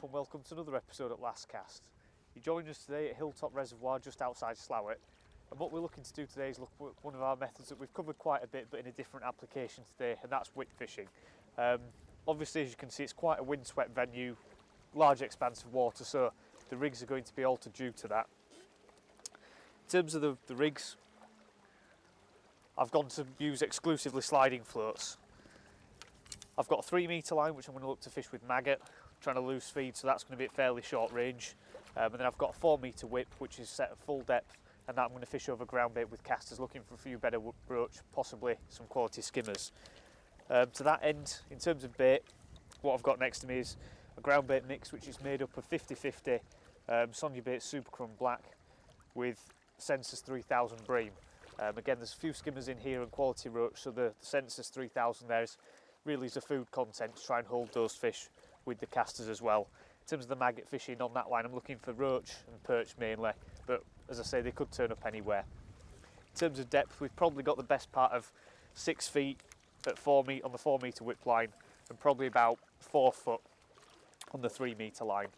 up and welcome to another episode at Last Cast. You joined us today at Hilltop Reservoir just outside Slowett, and what we're looking to do today is look at one of our methods that we've covered quite a bit but in a different application today, and that's whip fishing. Obviously, as you can see, it's quite a windswept venue, large expanse of water, so the rigs are going to be altered due to that. In terms of the rigs, I've gone to use exclusively sliding floats. I've got a 3 metre line which I'm going to look to fish with maggot, trying to loose feed, so that's going to be at fairly short range. And then I've got a 4 metre whip which is set at full depth, and that I'm going to fish over ground bait with casters, looking for a few better roach, possibly some quality skimmers. To that end, in terms of bait, what I've got next to me is a ground bait mix which is made up of 50-50 Sonia Bait Super Crumb Black with Sensus 3000 bream. Again, there's a few skimmers in here and quality roach, so the Sensus 3000 there is really is a food content to try and hold those fish with the casters as well. In terms of the maggot fishing on that line, I'm looking for roach and perch mainly, but as I say, they could turn up anywhere. In terms of depth, we've probably got the best part of 6 feet at 4 metre on the 4 metre whip line, and probably about 4 foot on the 3 metre line.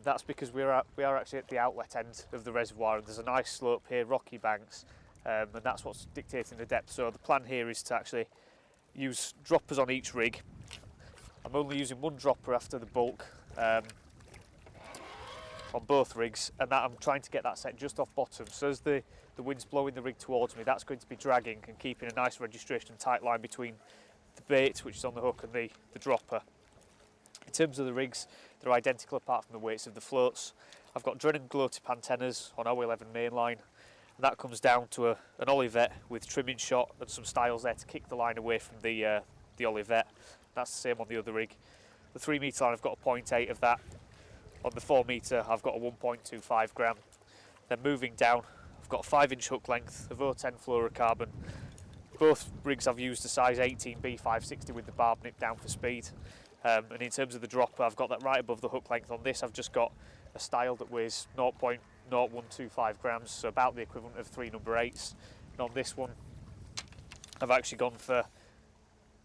That's because we are actually at the outlet end of the reservoir, and there's a nice slope here, rocky banks, and that's what's dictating the depth. So the plan here is to actually use droppers on each rig. I'm only using one dropper after the bulk on both rigs, and that I'm trying to get that set just off bottom, so as the wind's blowing the rig towards me, that's going to be dragging and keeping a nice registration tight line between the bait, which is on the hook, and the dropper. In terms of the rigs, they're identical apart from the weights of the floats. I've got Drennan glow tip antennas on 011 mainline, and that comes down to an Olivet with trimming shot and some styles there to kick the line away from the Olivet. That's the same on the other rig. The 3 metre line, I've got a 0.8 of that. On the 4 metre, I've got a 1.25 gram. Then moving down, I've got a 5-inch hook length of 010 fluorocarbon. Both rigs I've used a size 18B 560 with the barb nip down for speed. And in terms of the dropper, I've got that right above the hook length. On this, I've just got a style that weighs 0.0125 grams, so about the equivalent of 3 number 8s. And on this one, I've actually gone for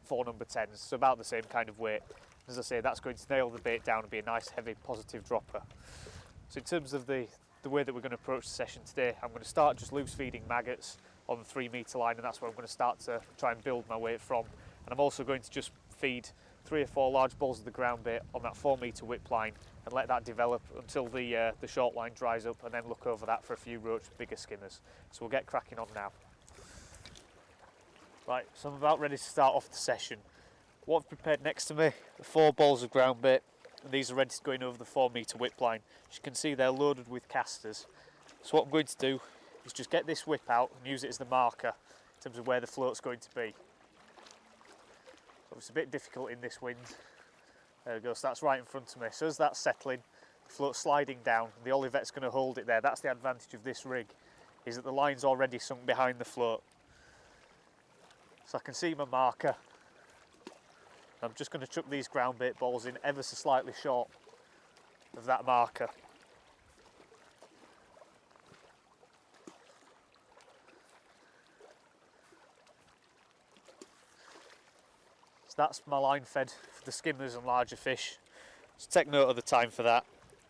4 number 10s, so about the same kind of weight. As I say, that's going to nail the bait down and be a nice heavy positive dropper. So in terms of the way that we're going to approach the session today, I'm going to start just loose feeding maggots on the 3 metre line, and that's where I'm going to start to try and build my weight from. And I'm also going to just feed 3 or 4 large balls of the ground bait on that 4 metre whip line and let that develop until the short line dries up, and then look over that for a few roach bigger skimmers. So we'll get cracking on now. Right, so I'm about ready to start off the session. What I've prepared next to me are 4 balls of ground bait, and these are ready to go in over the 4 metre whip line. As you can see, they're loaded with casters. So what I'm going to do is just get this whip out and use it as the marker in terms of where the float's going to be. So it's a bit difficult in this wind. There we go, so that's right in front of me. So as that's settling, the float's sliding down, and the Olivet's going to hold it there. That's the advantage of this rig, is that the line's already sunk behind the float. So I can see my marker. I'm just going to chuck these ground bait balls in ever so slightly short of that marker. So that's my line fed for the skimmers and larger fish. So take note of the time for that,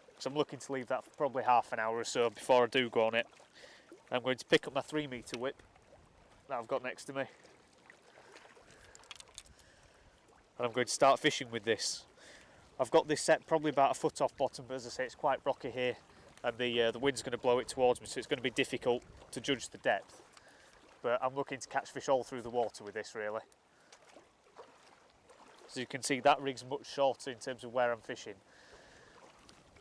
because I'm looking to leave that for probably half an hour or so before I do go on it. I'm going to pick up my 3 metre whip that I've got next to me, and I'm going to start fishing with this. I've got this set probably about a foot off bottom, but as I say, it's quite rocky here, and the wind's going to blow it towards me, so it's going to be difficult to judge the depth. But I'm looking to catch fish all through the water with this, really. So you can see that rig's much shorter in terms of where I'm fishing.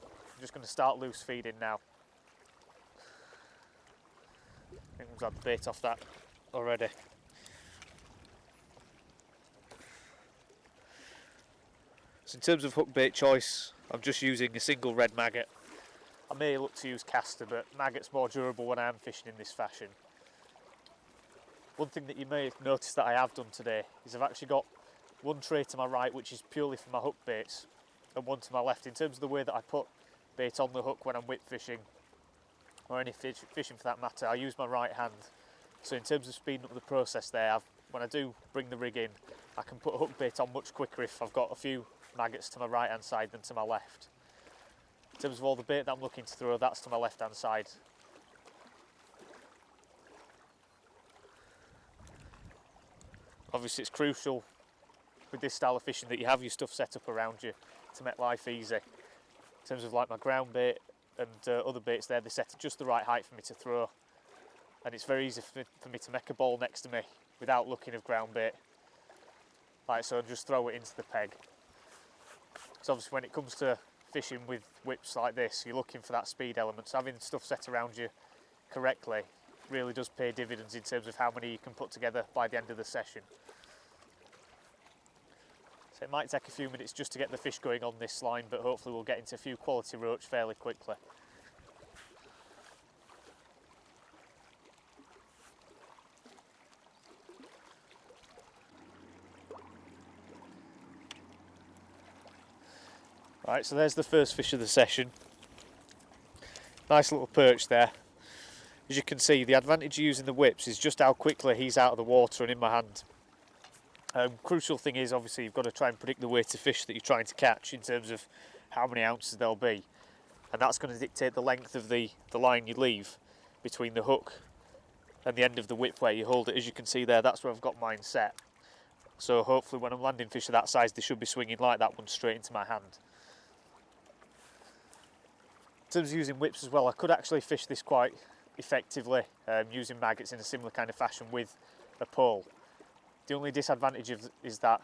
I'm just going to start loose feeding now. I think we've had the bait off that already. So in terms of hook bait choice, I'm just using a single red maggot. I may look to use caster, but maggot's more durable when I am fishing in this fashion. One thing that you may have noticed that I have done today is I've actually got one tray to my right which is purely for my hook baits, and one to my left. In terms of the way that I put bait on the hook when I'm whip fishing, or any fishing for that matter, I use my right hand. So in terms of speeding up the process there, when I do bring the rig in, I can put a hook bait on much quicker if I've got a few maggots to my right hand side than to my left. In terms of all the bait that I'm looking to throw, that's to my left hand side. Obviously it's crucial with this style of fishing that you have your stuff set up around you to make life easy. In terms of like my ground bait and other baits there, they're set at just the right height for me to throw. And it's very easy for me to make a ball next to me without looking of ground bait. Like so, just throw it into the peg. So obviously when it comes to fishing with whips like this, you're looking for that speed element. So having stuff set around you correctly really does pay dividends in terms of how many you can put together by the end of the session. So it might take a few minutes just to get the fish going on this line, but hopefully we'll get into a few quality roach fairly quickly. Right, so there's the first fish of the session. Nice little perch there. As you can see, the advantage of using the whips is just how quickly he's out of the water and in my hand. Crucial thing is obviously you've got to try and predict the weight of fish that you're trying to catch in terms of how many ounces they'll be. And that's going to dictate the length of the line you leave between the hook and the end of the whip where you hold it. As you can see there, that's where I've got mine set. So hopefully when I'm landing fish of that size, they should be swinging like that one straight into my hand. In terms of using whips as well, I could actually fish this quite effectively using maggots in a similar kind of fashion with a pole. The only disadvantage is that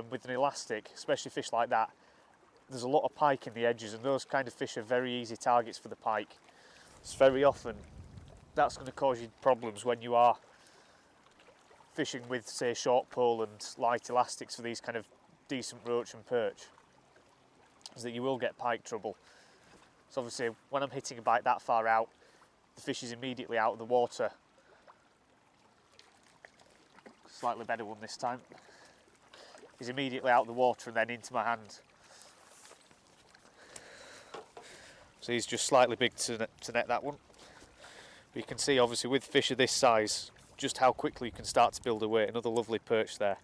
with an elastic, especially fish like that, there's a lot of pike in the edges, and those kind of fish are very easy targets for the pike. It's very often that's going to cause you problems when you are fishing with, say, short pole and light elastics for these kind of decent roach and perch, is that you will get pike trouble. So obviously when I'm hitting a bite that far out, the fish is immediately out of the water. Slightly better one this time. He's immediately out of the water and then into my hand. So he's just slightly big to net that one. But you can see obviously with fish of this size, just how quickly you can start to build a weight. Another lovely perch there.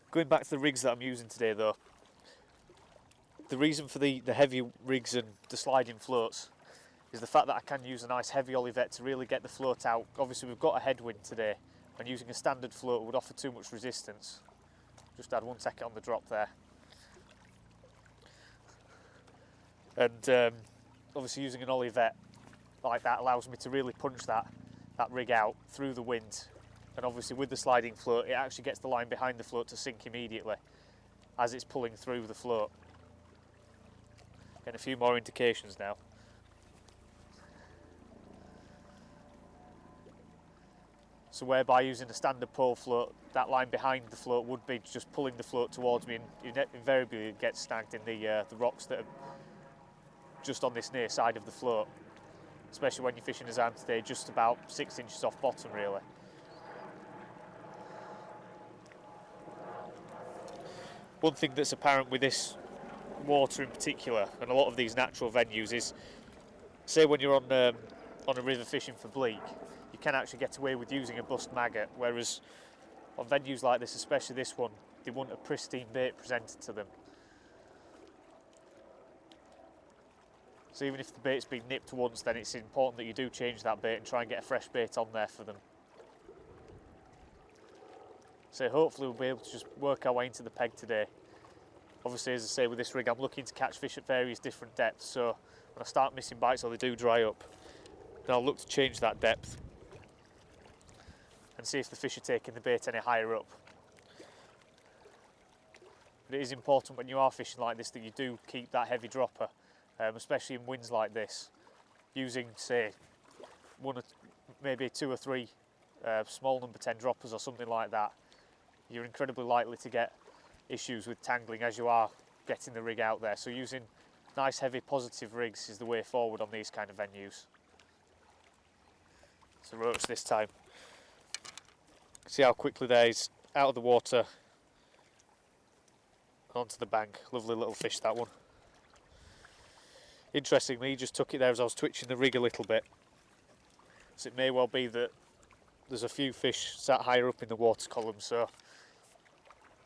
Going back to the rigs that I'm using today though, the reason for the heavy rigs and the sliding floats is the fact that I can use a nice heavy olivette to really get the float out. Obviously we've got a headwind today, and using a standard float would offer too much resistance. Just had 1 second on the drop there. And obviously using an olivette like that allows me to really punch that rig out through the wind. And obviously with the sliding float, it actually gets the line behind the float to sink immediately as it's pulling through the float. Getting a few more indications now. So whereby using a standard pole float, that line behind the float would be just pulling the float towards me, and invariably it gets snagged in the rocks that are just on this near side of the float. Especially when you're fishing as I am today, just about 6 inches off bottom really. One thing that's apparent with this water in particular, and a lot of these natural venues, is say when you're on a river fishing for bleak, you can actually get away with using a bust maggot, whereas on venues like this, especially this one, they want a pristine bait presented to them. So even if the bait's been nipped once, then it's important that you do change that bait and try and get a fresh bait on there for them. So hopefully we'll be able to just work our way into the peg today. Obviously, as I say, with this rig, I'm looking to catch fish at various different depths, so when I start missing bites or they do dry up, then I'll look to change that depth and see if the fish are taking the bait any higher up. But it is important when you are fishing like this that you do keep that heavy dropper, especially in winds like this, using, say, maybe 2 or 3 small number 10 droppers or something like that. You're incredibly likely to get issues with tangling as you are getting the rig out there. So using nice heavy positive rigs is the way forward on these kind of venues. So roach this time. See how quickly there he's out of the water onto the bank. Lovely little fish, that one. Interestingly, he just took it there as I was twitching the rig a little bit. So it may well be that there's a few fish sat higher up in the water column, so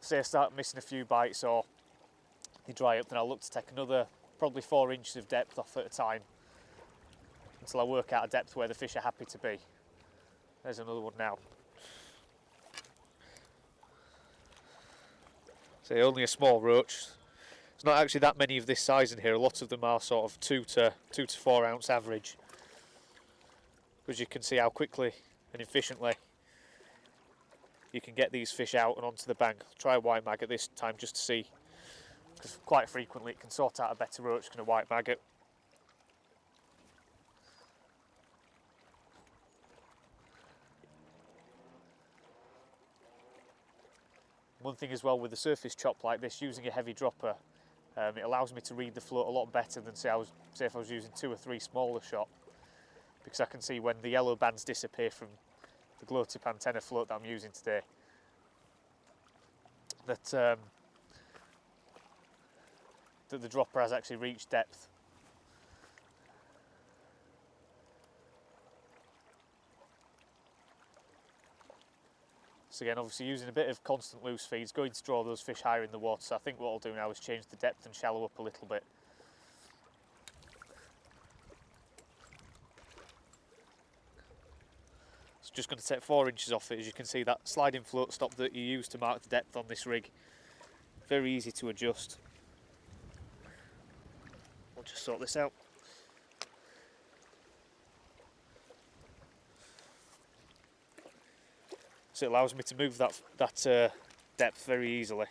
say I start missing a few bites or they dry up, then I'll look to take another probably 4 inches of depth off at a time until I work out a depth where the fish are happy to be. There's another one now. So only a small roach. There's not actually that many of this size in here. A lot of them are sort of 2 to 4 ounce average. Because you can see how quickly and efficiently you can get these fish out and onto the bank. I'll try a white maggot this time just to see, because quite frequently it can sort out a better roach than a white maggot. One thing as well with a surface chop like this, using a heavy dropper, it allows me to read the float a lot better than say if I was using 2 or 3 smaller shot, because I can see when the yellow bands disappear from the glow tip antenna float that I'm using today, that that the dropper has actually reached depth. So again, obviously using a bit of constant loose feed is going to draw those fish higher in the water, so I think what I'll do now is change the depth and shallow up a little bit. So just going to take 4 inches off it. As you can see, that sliding float stop that you use to mark the depth on this rig, very easy to adjust. I'll just sort this out. So it allows me to move that depth very easily.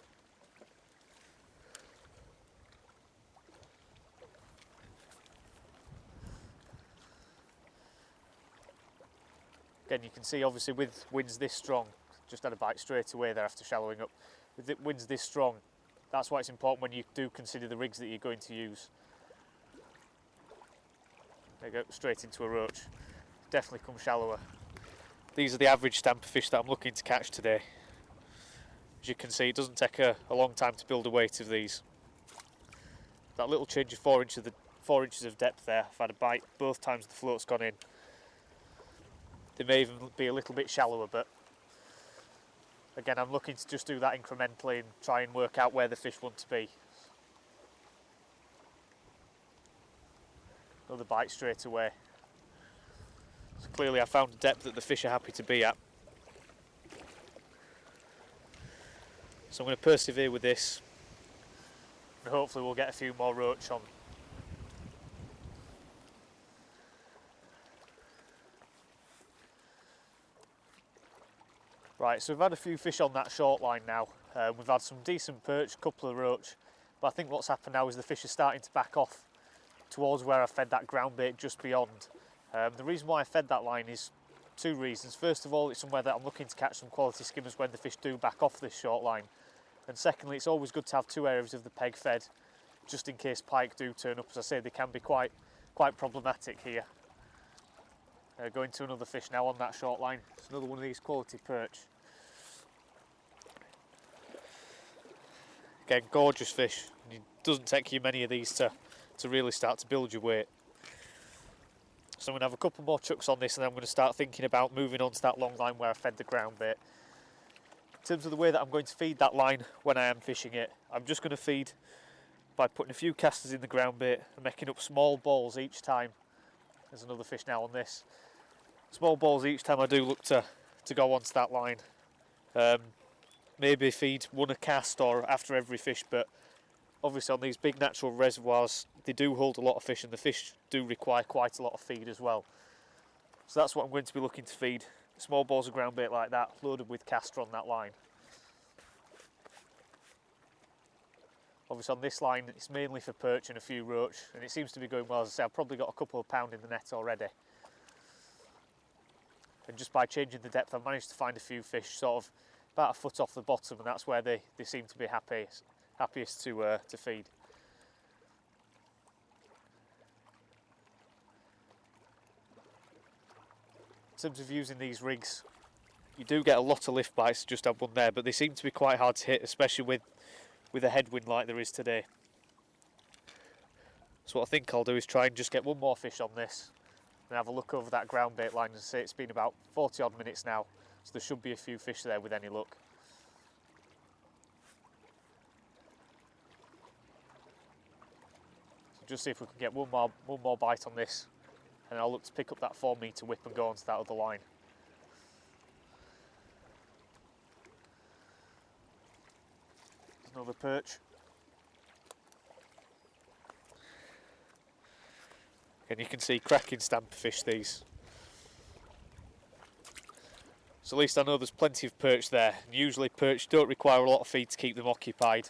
Again, you can see obviously with winds this strong, just had a bite straight away there after shallowing up. With the winds this strong, that's why it's important when you do consider the rigs that you're going to use. There you go, straight into a roach. Definitely come shallower. These are the average stamper fish that I'm looking to catch today. As you can see, it doesn't take a long time to build a weight of these. That little change of 4 inches of depth there, I've had a bite both times the float's gone in. They may even be a little bit shallower, but again, I'm looking to just do that incrementally and try and work out where the fish want to be. Another bite straight away. So clearly I found a depth that the fish are happy to be at. So I'm going to persevere with this and hopefully we'll get a few more roach on. Right, so we've had a few fish on that short line now. We've had some decent perch, a couple of roach, but I think what's happened now is the fish are starting to back off towards where I fed that ground bait just beyond. The reason why I fed that line is 2 reasons. First of all, it's somewhere that I'm looking to catch some quality skimmers when the fish do back off this short line. And secondly, it's always good to have 2 areas of the peg fed, just in case pike do turn up. As I say, they can be quite problematic here. Going to another fish now on that short line. It's another one of these quality perch. Again, gorgeous fish. It doesn't take you many of these to really start to build your weight. So I'm going to have a couple more chucks on this and then I'm going to start thinking about moving on to that long line where I fed the ground bait. In terms of the way that I'm going to feed that line when I am fishing it, I'm just going to feed by putting a few casters in the ground bait and making up small balls each time. There's another fish now on this. Small balls each time I do look to go onto that line. Maybe feed 1 a cast or after every fish, but obviously on these big natural reservoirs they do hold a lot of fish and the fish do require quite a lot of feed as well. So that's what I'm going to be looking to feed. Small balls of ground bait like that, loaded with caster on that line. Obviously on this line it's mainly for perch and a few roach, and it seems to be going well. As I say, I've probably got a couple of pound in the net already. And just by changing the depth I've managed to find a few fish sort of about a foot off the bottom, and that's where they seem to be happiest to feed. In terms of using these rigs, you do get a lot of lift bites. Just had one there, but they seem to be quite hard to hit, especially with a headwind like there is today. So what I think I'll do is try and just get one more fish on this and have a look over that ground bait line and say it's been about 40 odd minutes now, so there should be a few fish there with any luck. just see if we can get one more bite on this, and I'll look to pick up that 4 metre whip and go onto that other line. There's another perch. And you can see cracking stamper fish, these. So at least I know there's plenty of perch there. And usually perch don't require a lot of feed to keep them occupied.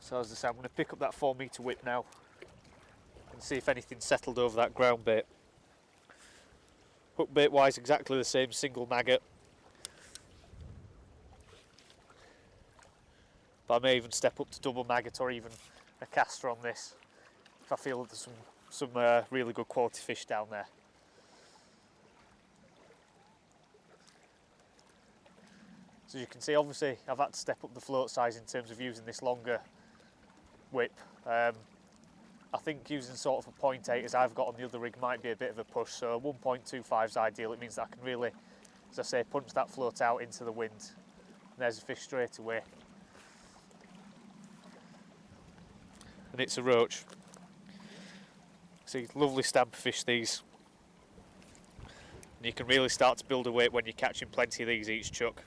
So as I say, I'm going to pick up that 4 metre whip now and see if anything's settled over that ground bait. Hook bait wise, exactly the same, single maggot. But I may even step up to double maggot or even a caster on this if I feel that there's some really good quality fish down there. So as you can see, obviously I've had to step up the float size in terms of using this longer whip. I think using sort of a 0.8 as I've got on the other rig might be a bit of a push, so 1.25 is ideal. It means that I can really, as I say, punch that float out into the wind. And there's a fish straight away. And it's a roach. See, lovely stamper fish these. And you can really start to build a weight when you're catching plenty of these each chuck.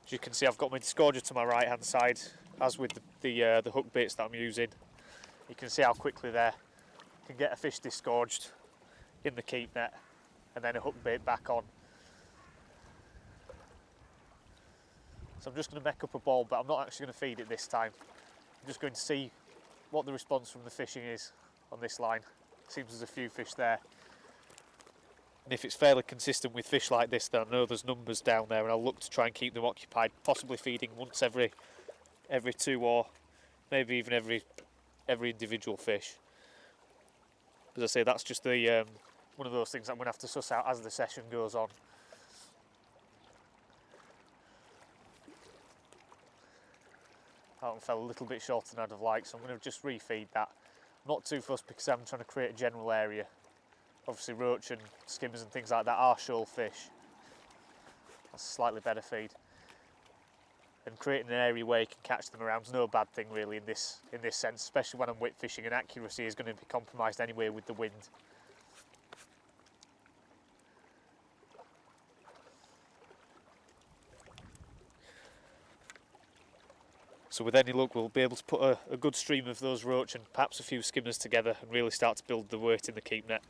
As you can see, I've got my disgorger to my right hand side, as with the hook baits that I'm using. You can see how quickly there can get a fish disgorged in the keep net and then a hook bait back on. So I'm just going to make up a ball, but I'm not actually going to feed it this time. I'm just going to see what the response from the fishing is on this line. Seems there's a few fish there. And if it's fairly consistent with fish like this, then I know there's numbers down there, and I'll look to try and keep them occupied, possibly feeding once every 2 or maybe even every individual fish. As I say, that's just the one of those things I'm going to have to suss out as the session goes on. That one fell a little bit shorter than I'd have liked, so I'm going to just refeed that. I'm not too fussed because I'm trying to create a general area. Obviously roach and skimmers and things like that are shoal fish. That's a slightly better feed. And creating an area where you can catch them around is no bad thing really in this sense, especially when I'm whip fishing, and accuracy is going to be compromised anyway with the wind. So with any luck we'll be able to put a good stream of those roach and perhaps a few skimmers together and really start to build the weight in the keep net.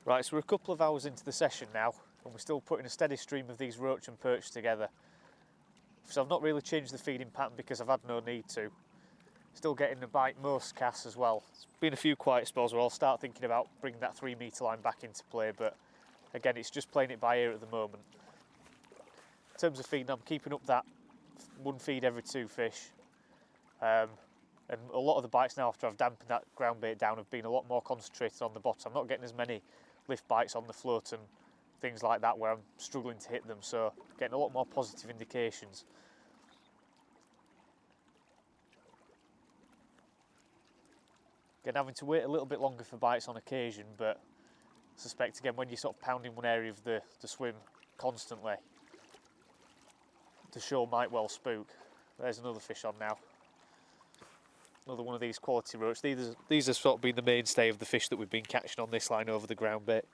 Right, so we're a couple of hours into the session now and we're still putting a steady stream of these roach and perch together. So I've not really changed the feeding pattern because I've had no need to. Still getting a bite most casts as well. It's been a few quiet spells where I'll start thinking about bringing that 3 metre line back into play, but again it's just playing it by ear at the moment. In terms of feeding, I'm keeping up that 1 feed every 2 fish. And a lot of the bites now after I've dampened that ground bait down have been a lot more concentrated on the bottom. I'm not getting as many lift bites on the float and things like that where I'm struggling to hit them, so getting a lot more positive indications. Again, having to wait a little bit longer for bites on occasion, but I suspect again when you're sort of pounding one area of the swim constantly, the shoal might well spook. There's another fish on now. Another one of these quality roach. These have sort of been the mainstay of the fish that we've been catching on this line over the ground bait.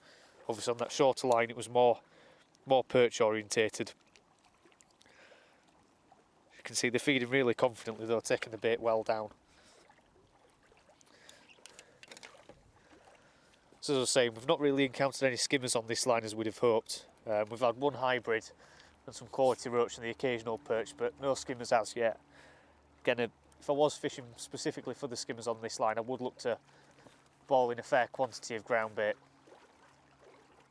Obviously on that shorter line it was more perch orientated. You can see they're feeding really confidently though, taking the bait well down. So as I was saying, we've not really encountered any skimmers on this line as we'd have hoped. We've had one hybrid and some quality roach and the occasional perch, but no skimmers as yet. Again, if I was fishing specifically for the skimmers on this line, I would look to ball in a fair quantity of ground bait.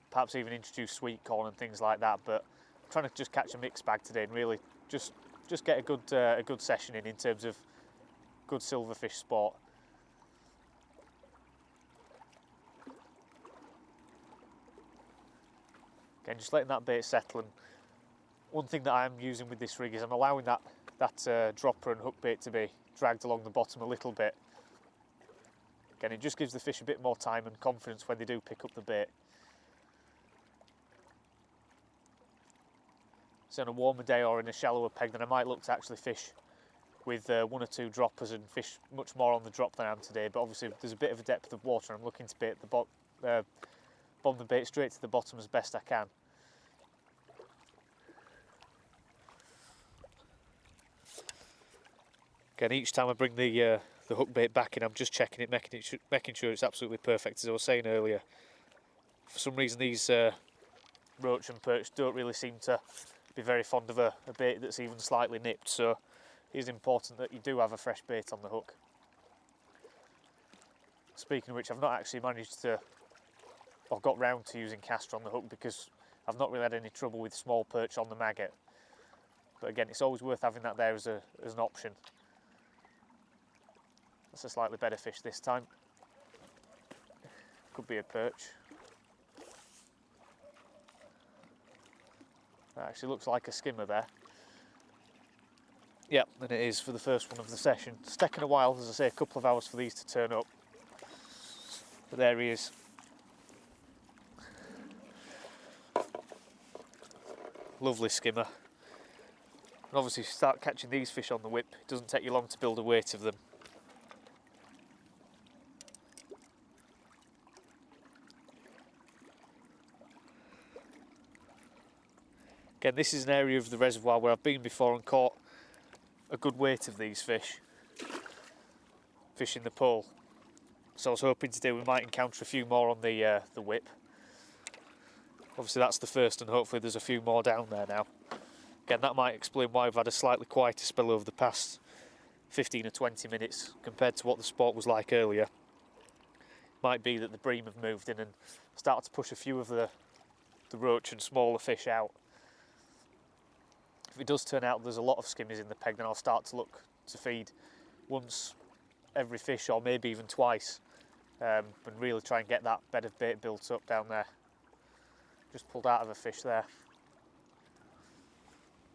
Perhaps even introduce sweet corn and things like that, but I'm trying to just catch a mixed bag today and really just get a good session in terms of good silverfish sport. Again, just letting that bait settle. And one thing that I'm using with this rig is I'm allowing that dropper and hook bait to be dragged along the bottom a little bit. Again, it just gives the fish a bit more time and confidence when they do pick up the bait. So on a warmer day or in a shallower peg, then I might look to actually fish with 1 or 2 droppers and fish much more on the drop than I am today. But obviously there's a bit of a depth of water. I'm looking to bait the bomb the bait straight to the bottom as best I can. Again, each time I bring the hook bait back in, I'm just checking it, making sure it's absolutely perfect. As I was saying earlier, for some reason these roach and perch don't really seem to be very fond of a bait that's even slightly nipped, so it is important that you do have a fresh bait on the hook. Speaking of which, I've not actually managed to, or got round to using caster on the hook because I've not really had any trouble with small perch on the maggot. But again, it's always worth having that there as an option. That's a slightly better fish this time. Could be a perch. That actually looks like a skimmer there. Yep, and it is for the first one of the session. It's taken a while, as I say, a couple of hours for these to turn up. But there he is. Lovely skimmer. And obviously, if you start catching these fish on the whip, it doesn't take you long to build a weight of them. Again, this is an area of the reservoir where I've been before and caught a good weight of these fish fishing the pole. So I was hoping today we might encounter a few more on the whip. Obviously that's the first, and hopefully there's a few more down there now. Again, that might explain why we've had a slightly quieter spell over the past 15 or 20 minutes compared to what the sport was like earlier. Might be that the bream have moved in and started to push a few of the roach and smaller fish out. If it does turn out there's a lot of skimmers in the peg, then I'll start to look to feed once every fish, or maybe even twice, and really try and get that bed of bait built up down there. Just pulled out of a fish there.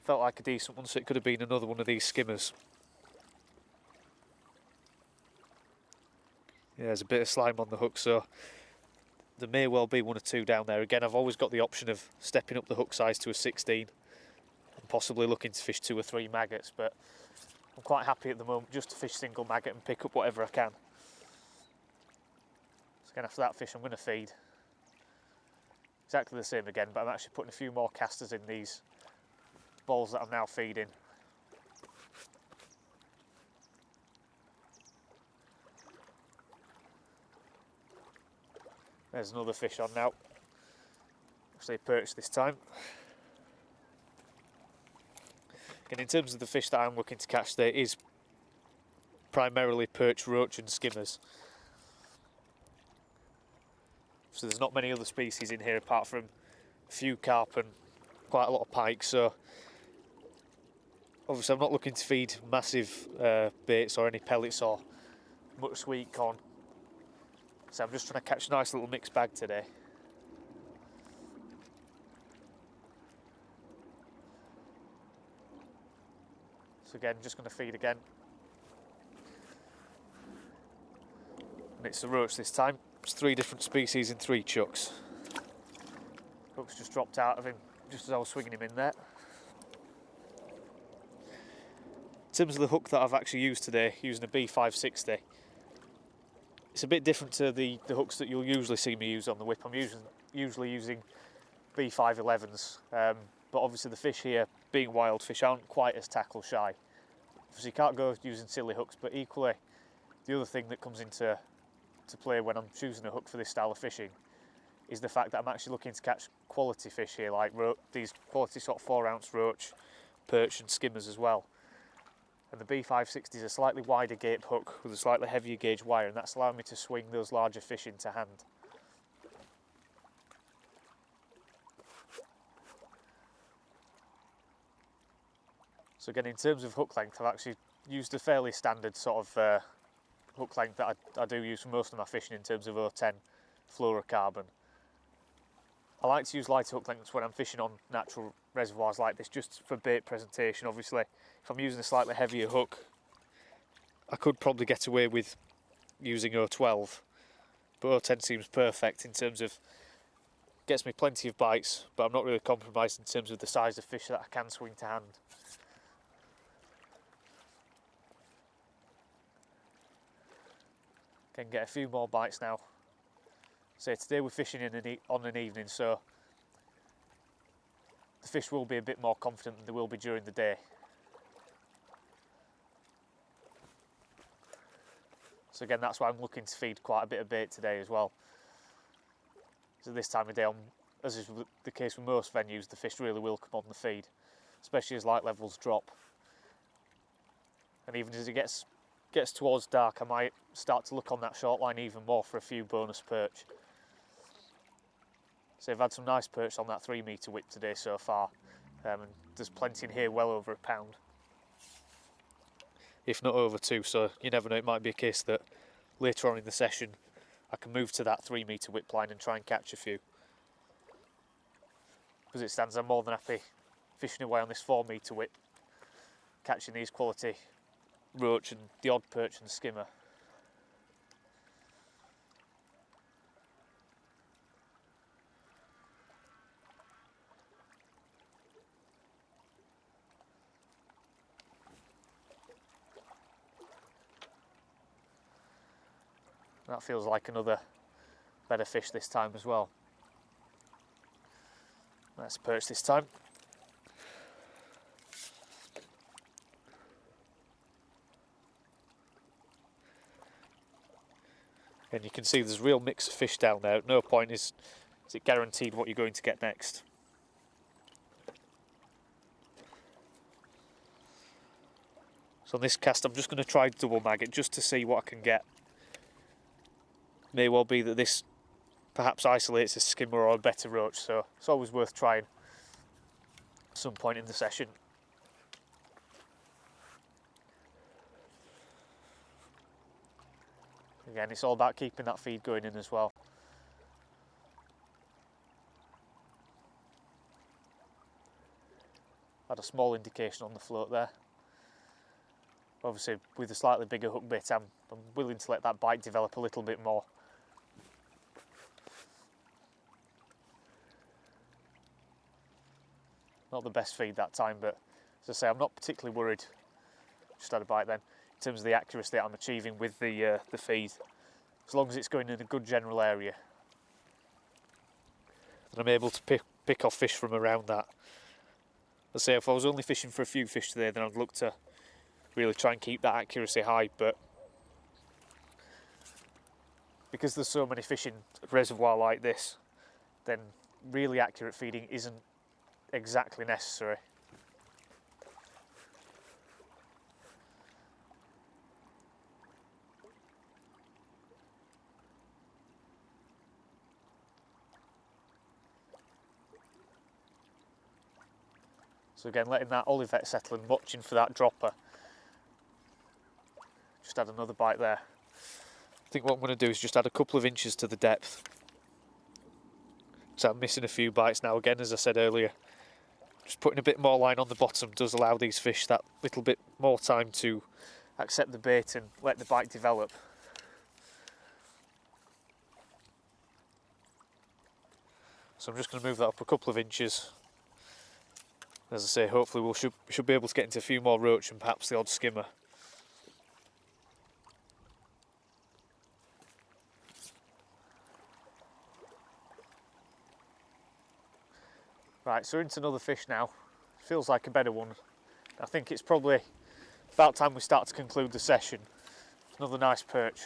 Felt like a decent one, so it could have been another one of these skimmers. Yeah, there's a bit of slime on the hook, so there may well be 1 or 2 down there. Again, I've always got the option of stepping up the hook size to a 16 and possibly looking to fish 2 or 3 maggots, but I'm quite happy at the moment just to fish single maggot and pick up whatever I can. So again, after that fish I'm going to feed exactly the same again, but I'm actually putting a few more casters in these balls that I'm now feeding. There's another fish on now. Actually a perch this time. And in terms of the fish that I'm looking to catch, there is primarily perch, roach and skimmers. So there's not many other species in here apart from a few carp and quite a lot of pike. So obviously I'm not looking to feed massive baits or any pellets or much sweet corn. So I'm just trying to catch a nice little mixed bag today. So again, just going to feed again. And it's the roach this time. It's 3 different species in 3 chucks. Hook's just dropped out of him just as I was swinging him in there. In terms of the hook that I've actually used today, using a B560, it's a bit different to the hooks that you'll usually see me use on the whip. I'm usually using B511s, but obviously the fish here, being wild fish, aren't quite as tackle shy. Obviously you can't go using silly hooks, but equally the other thing that comes into play when I'm choosing a hook for this style of fishing is the fact that I'm actually looking to catch quality fish here, like these quality sort of 4-ounce roach, perch and skimmers as well. And the B560 is a slightly wider gape hook with a slightly heavier gauge wire, and that's allowing me to swing those larger fish into hand. So again, in terms of hook length, I've actually used a fairly standard sort of hook length that I do use for most of my fishing in terms of 010 fluorocarbon. I like to use lighter hook lengths when I'm fishing on natural reservoirs like this, just for bait presentation. Obviously, if I'm using a slightly heavier hook, I could probably get away with using 012, but 010 seems perfect in terms of gets me plenty of bites, but I'm not really compromised in terms of the size of fish that I can swing to hand. Can get a few more bites now. So today we're fishing on an evening, so the fish will be a bit more confident than they will be during the day. So again, that's why I'm looking to feed quite a bit of bait today as well. So this time of day, as is the case with most venues, the fish really will come on the feed, especially as light levels drop. And even as it gets towards dark, I might start to look on that short line even more for a few bonus perch. So I've had some nice perch on that 3 metre whip today so far, and there's plenty in here, well over £1, if not over 2. So you never know, it might be a case that later on in the session I can move to that 3 metre whip line and try and catch a few. As it stands, I'm more than happy fishing away on this 4 metre whip, catching these quality roach and the odd perch and skimmer. That feels like another better fish this time as well. That's perch this time. And you can see there's a real mix of fish down there. At no point is it guaranteed what you're going to get next. So on this cast I'm just going to try double maggot just to see what I can get. May well be that this perhaps isolates a skimmer or a better roach, so it's always worth trying at some point in the session. Again, it's all about keeping that feed going in as well. Had a small indication on the float there. Obviously with a slightly bigger hook bait I'm willing to let that bite develop a little bit more. Not the best feed that time, but as I say, I'm not particularly worried. Just had a bite then. In terms of the accuracy that I'm achieving with the feed, as long as it's going in a good general area, and I'm able to pick off fish from around that. As I say, if I was only fishing for a few fish today, then I'd look to really try and keep that accuracy high, but because there's so many fish in a reservoir like this, then really accurate feeding isn't exactly necessary. So again, letting that Olivet settle and watching for that dropper. Just had another bite there. I think what I'm going to do is just add a couple of inches to the depth. So I'm missing a few bites now. Again, as I said earlier, just putting a bit more line on the bottom does allow these fish that little bit more time to accept the bait and let the bite develop. So I'm just going to move that up a couple of inches. As I say, hopefully we should be able to get into a few more roach and perhaps the odd skimmer. Right, so into another fish now. Feels like a better one. I think it's probably about time we start to conclude the session. Another nice perch.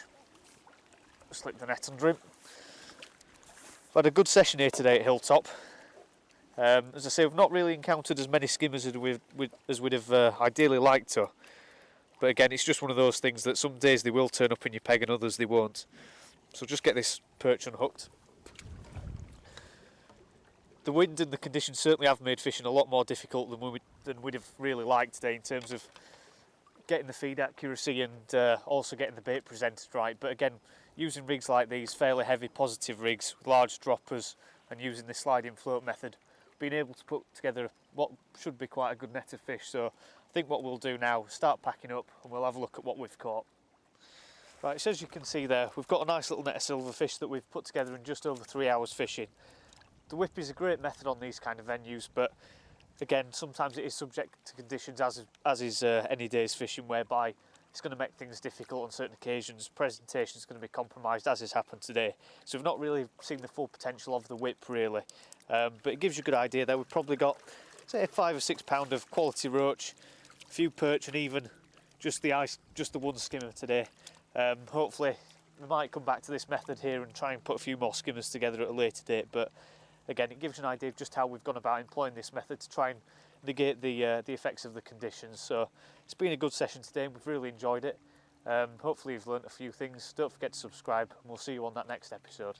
Slip the net under him. I've had a good session here today at Hilltop. As I say, we've not really encountered as many skimmers as we'd have ideally liked to. But again, it's just one of those things that some days they will turn up in your peg and others they won't. So just get this perch unhooked. The wind and the conditions certainly have made fishing a lot more difficult than we'd have really liked today in terms of getting the feed accuracy and also getting the bait presented right. But again, using rigs like these, fairly heavy positive rigs with large droppers and using the sliding float method, being able to put together what should be quite a good net of fish. So I think what we'll do now is start packing up and we'll have a look at what we've caught. Right, so as you can see there, we've got a nice little net of silverfish that we've put together in just over 3 hours fishing. The whip is a great method on these kind of venues, but again, sometimes it is subject to conditions, as is any day's fishing, whereby it's going to make things difficult on certain occasions. Presentation is going to be compromised, as has happened today. So we've not really seen the full potential of the whip, really. But it gives you a good idea there. We've probably got, say, 5 or 6 pound of quality roach, a few perch, and even just the one skimmer today. Hopefully we might come back to this method here and try and put a few more skimmers together at a later date, but again, it gives you an idea of just how we've gone about employing this method to try and negate the effects of the conditions. So it's been a good session today and we've really enjoyed it. Hopefully you've learnt a few things. Don't forget to subscribe and we'll see you on that next episode.